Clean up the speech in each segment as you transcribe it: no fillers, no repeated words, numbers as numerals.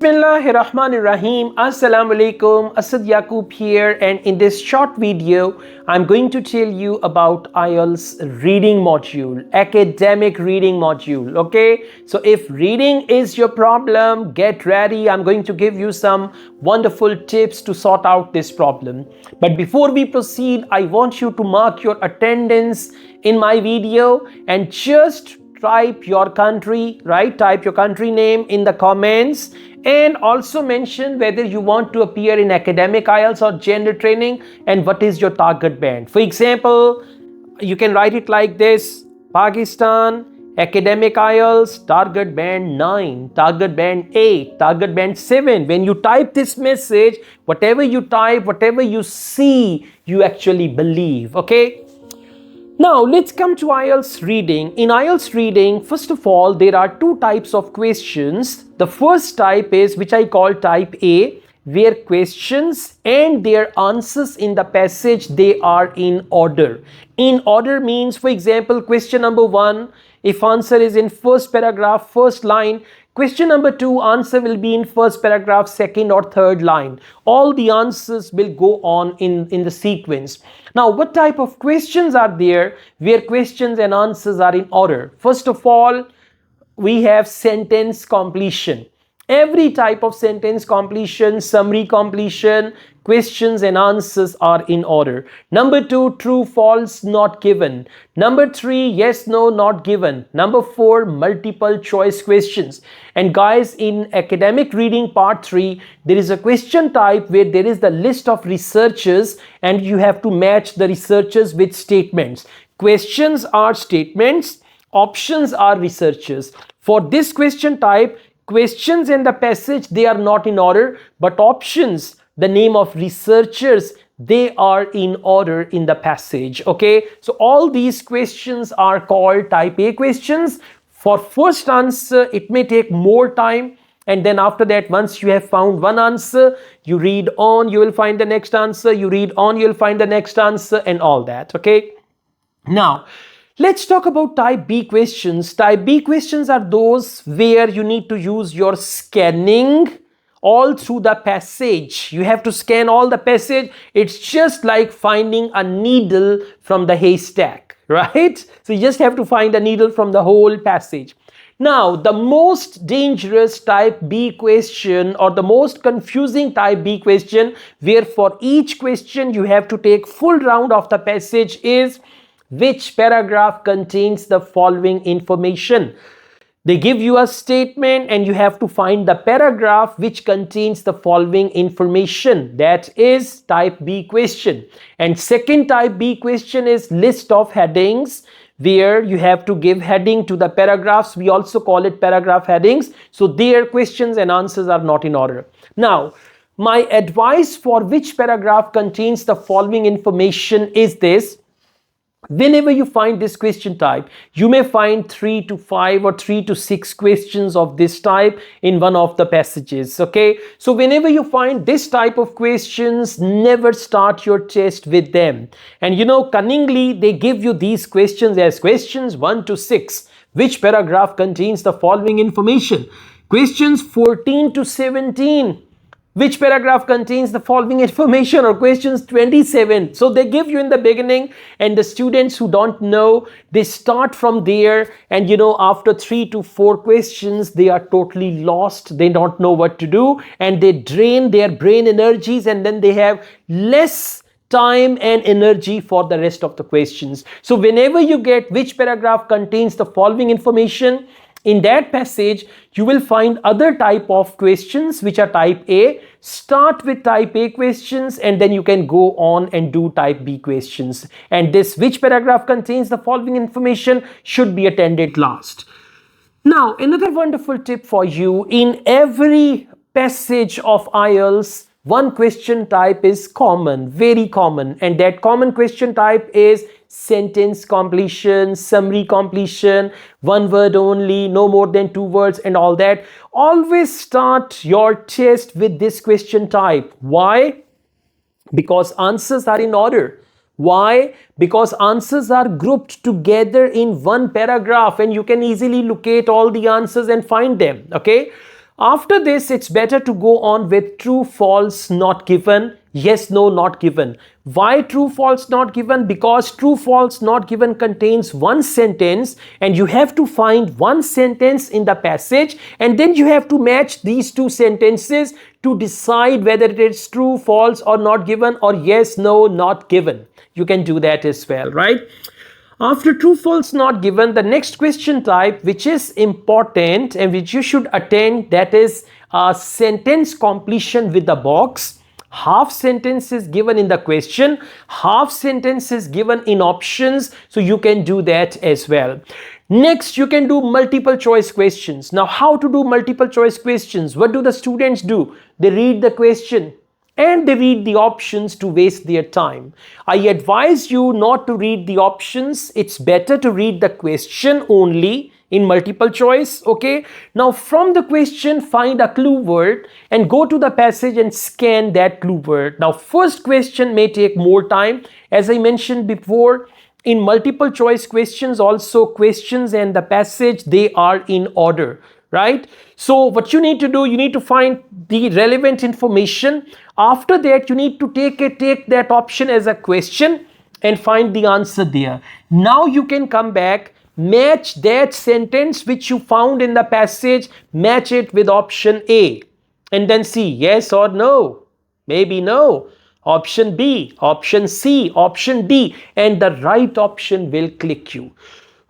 Bismillahirrahmanirrahim. Assalamu alaikum. Asad Yaqub here, and in this short video I'm going to tell you about IELTS reading module, academic reading module. Okay, so if reading is your problem, get ready. I'm going to give you some wonderful tips to sort out this problem. But before we proceed, I want you to mark your attendance in my video and just type your country, right? Type your country name in the comments and also mention whether you want to appear in academic IELTS or general training and what is your target band. For example, you can write it like this: Pakistan, academic IELTS, target band 9, target band 8, target band 7. When you type this message, whatever you type, whatever you see, you actually believe, okay? Now, let's come to IELTS reading. In IELTS reading, first of all, there are two types of questions. The first type is, which I call type A, where questions and their answers in the passage, they are in order. In order means, for example, question number 1, if answer is in first paragraph, first line, question number 2, answer will be in first paragraph, second or third line. All the answers will go on in the sequence. Now, what type of questions are there where questions and answers are in order? First of all, we have sentence completion. Every type of sentence completion, summary completion, questions and answers are in order. Number 2, true, false, not given. Number 3, yes, no, not given. Number 4, multiple choice questions. And guys, in academic reading part 3, there is a question type where there is the list of researchers and you have to match the researchers with statements. Questions are statements, options are researchers. For this question type, questions in the passage, they are not in order, but options, the name of researchers, they are in order in the passage. Okay, so all these questions are called type A questions. For first answer, it may take more time, and then after that, once you have found one answer, you read on, you will find the next answer, you read on, you'll find the next answer, and all that. Okay, now let's talk about type B questions. Type B questions are those where you need to use your scanning all through the passage. You have to scan all the passage. It's just like finding a needle from the haystack, right? So you just have to find a needle from the whole passage. Now, the most dangerous type B question or the most confusing type B question, where for each question you have to take full round of the passage, is which paragraph contains the following information. They give you a statement and you have to find the paragraph which contains the following information. That is type B question. And second type B question is list of headings, where you have to give heading to the paragraphs. We also call it paragraph headings. So their questions and answers are not in order. Now, my advice for which paragraph contains the following information is this: whenever you find this question type, you may find 3 to 5 or 3 to 6 questions of this type in one of the passages. Okay, so whenever you find this type of questions, never start your test with them. And you know, cunningly they give you these questions as questions 1 to 6. Which paragraph contains the following information? Questions 14 to 17. Which paragraph contains the following information? Or questions 27. So they give you in the beginning, and the students who don't know, they start from there, and you know, after 3 to 4 questions, they are totally lost. They don't know what to do, and they drain their brain energies, and then they have less time and energy for the rest of the questions. So whenever you get which paragraph contains the following information, in that passage, you will find other type of questions which are type A. Start with type A questions and then you can go on and do type B questions. And this which paragraph contains the following information should be attended last. Now, another wonderful tip for you: in every passage of IELTS, one question type is common, very common, and that common question type is sentence completion, summary completion, one word only, no more than 2 words, and all that. Always start your test with this question type. Why? Because answers are in order. Why? Because answers are grouped together in one paragraph and you can easily locate all the answers and find them. Okay. After this, it's better to go on with true, false, not given, yes, no, not given. Why true, false, not given? Because true, false, not given contains one sentence and you have to find one sentence in the passage and then you have to match these two sentences to decide whether it is true, false or not given or yes, no, not given. You can do that as well, right? After true, false, not given, the next question type which is important and which you should attend, that is sentence completion with the box. Half sentence is given in the question, half sentence is given in options, so you can do that as well. Next, you can do multiple choice questions. Now, how to do multiple choice questions? What do the students do? They read the question and they read the options to waste their time. I advise you not to read the options. It's better to read the question only in multiple choice. Okay, now from the question find a clue word and go to the passage and scan that clue word. Now first question may take more time. As I mentioned before, in multiple choice questions also questions and the passage, they are in order, right? So what you need to do, you need to find the relevant information. After that, you need to take that option as a question and find the answer there. Now you can come back, match that sentence which you found in the passage, match it with option A and then see yes or no, maybe no, option B, option C, option D, and the right option will click you.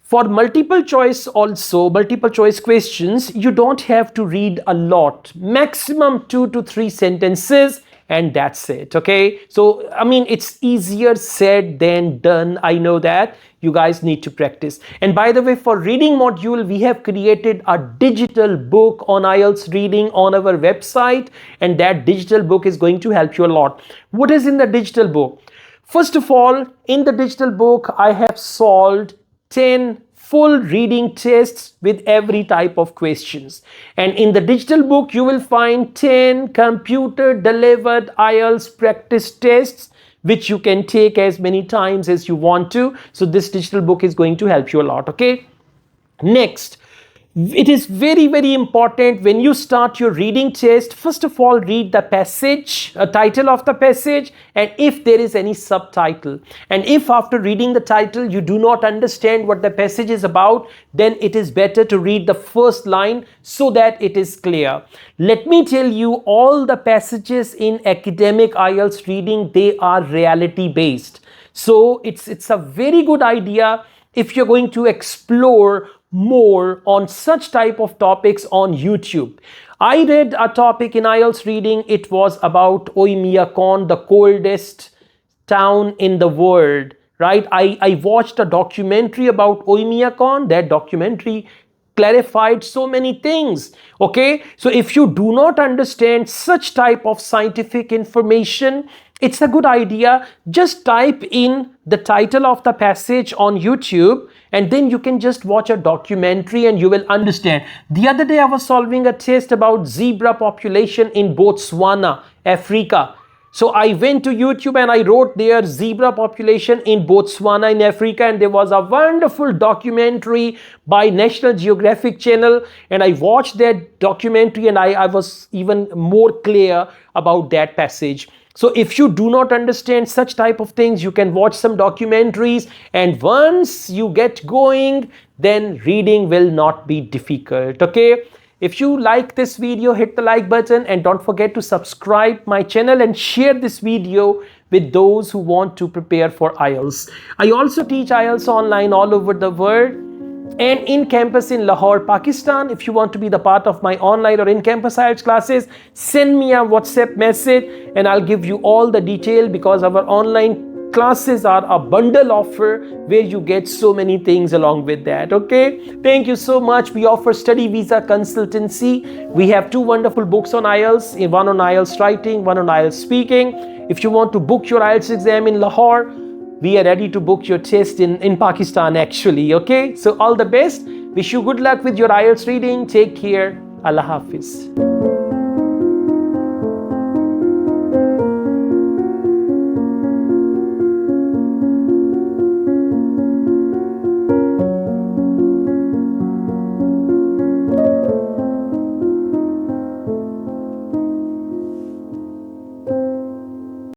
For multiple choice also, multiple choice questions, you don't have to read a lot, maximum 2 to 3 sentences and that's it. Okay, so I mean it's easier said than done. I know that you guys need to practice. And by the way, for reading module, we have created a digital book on IELTS reading on our website, and that digital book is going to help you a lot. What is in the digital book? First of all, in the digital book, I have solved 10 full reading tests with every type of questions. And in the digital book, you will find 10 computer delivered IELTS practice tests, which you can take as many times as you want to. So this digital book is going to help you a lot, okay? Next, it is very, very important when you start your reading test, first of all, read the passage, title of the passage, and if there is any subtitle. And if after reading the title, you do not understand what the passage is about, then it is better to read the first line so that it is clear. Let me tell you, all the passages in academic IELTS reading, they are reality based. So it's a very good idea if you're going to explore more on such type of topics on YouTube. I read a topic in IELTS reading. It was about Oymyakon, the coldest town in the world, right? I watched a documentary about Oymyakon. That documentary clarified so many things. Okay, so if you do not understand such type of scientific information, it's a good idea just type in the title of the passage on YouTube and then you can just watch a documentary and you will understand. The other day I was solving a test about zebra population in Botswana, Africa. So I went to YouTube and I wrote there zebra population in Botswana in Africa, and there was a wonderful documentary by National Geographic Channel, and I watched that documentary and I was even more clear about that passage. So if you do not understand such type of things, you can watch some documentaries, and once you get going, then reading will not be difficult, okay? If you like this video, hit the like button and don't forget to subscribe my channel and share this video with those who want to prepare for IELTS. I also teach IELTS online all over the world and in campus in Lahore, Pakistan. If you want to be the part of my online or in-campus IELTS classes, send me a WhatsApp message and I'll give you all the detail, because our online classes are a bundle offer where you get so many things along with that, okay? Thank you so much. We offer study visa consultancy. We have 2 wonderful books on IELTS, one on IELTS writing, one on IELTS speaking. If you want to book your IELTS exam in Lahore, we are ready to book your test in Pakistan actually, okay? So all the best. Wish you good luck with your IELTS reading. Take care. Allah Hafiz.